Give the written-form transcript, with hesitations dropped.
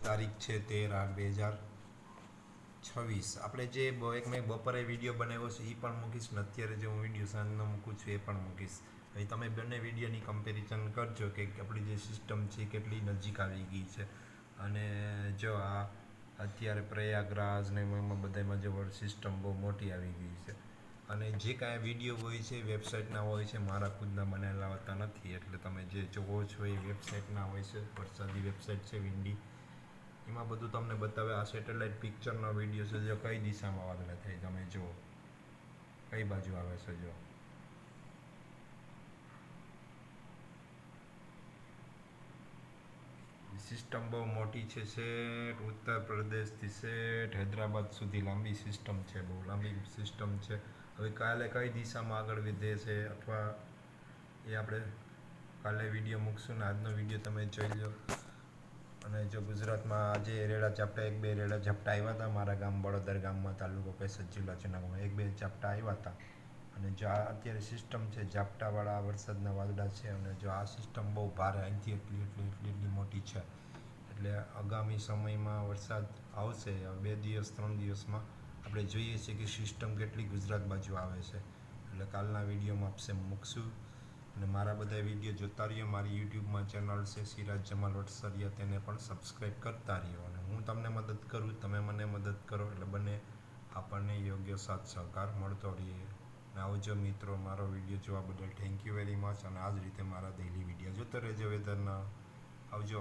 તારીખ છે 13/8/2026. આપણે જે મેં બપોરે વિડીયો બનાવ્યો છે એ પણ મૂકીશ ને અત્યારે જે હું વિડીયો સાંજનો મૂકું છું એ પણ મૂકીશ. હવે તમે બંને વિડીયોની કમ્પેરિઝન કરજો કે આપણી જે સિસ્ટમ છે એ કેટલી નજીક આવી ગઈ છે. અને જો આ અત્યારે પ્રયાગરાજ ને એમાં બધામાં જે સિસ્ટમ બહુ મોટી આવી ગઈ છે. અને જે કાંઈ વિડીયો હોય છે વેબસાઇટના હોય છે, મારા ખુદના બનાવેલા હોતા નથી. એટલે તમે જે જોવો છો એ વેબસાઇટના હોય છે, વરસાદી વેબસાઇટ છે વિન્ડી, એમાં બધું તમને બતાવે. આ સેટેલાઇટ પિક્ચરનો વિડીયો છે, જો કઈ દિશામાં વાદળા થાય તમે જુઓ, કઈ બાજુ આવે છે જો. સિસ્ટમ બહુ મોટી છે. શેઠ ઉત્તર પ્રદેશથી શેઠ હૈદરાબાદ સુધી લાંબી સિસ્ટમ છે, બહુ લાંબી સિસ્ટમ છે. હવે કાલે કઈ દિશામાં આગળ વધે છે અથવા એ આપણે કાલે વિડીયો મૂકશું ને આજનો વિડીયો તમે જોઈ લો. અને જો ગુજરાતમાં આજે રેડા ઝાપટા 1-2 રેડા ઝાપટા આવ્યા હતા મારા ગામ બળોદર ગામમાં, તાલુકો પેસજ જિલ્લો જૂનાગઢ, 1-2 ઝાપટા આવ્યા હતા. અને જો આ અત્યારે સિસ્ટમ છે ઝાપટાવાળા વરસાદના વાદળા છે. અને જો આ સિસ્ટમ બહુ ભારે અહીંથી એટલી મોટી છે. એટલે આગામી સમયમાં વરસાદ આવશે 2 દિવસ 3 દિવસમાં. આપણે જોઈએ છીએ કે સિસ્ટમ કેટલી ગુજરાત બાજુ આવે છે. એટલે કાલના વિડીયોમાં આપશે મૂકશું. અને મારા બધા વિડીયો જોતા રહ્યો. મારી યુટ્યુબમાં ચેનલ છે સિરાજ જમાલ વટસરિયા, તેને પણ સબસ્ક્રાઈબ કરતા રહ્યો. અને હું તમને મદદ કરું, તમે મને મદદ કરો, એટલે બંને આપણને યોગ્ય સાથ સહકાર મળતો રહીએ. અને આવજો મિત્રો, મારો વિડીયો જોવા બદલ થેન્ક યુ વેરી મચ. અને આ જ રીતે મારા ડેઈલી વિડીયો જોતો રહેજો વેધરના. આવજો.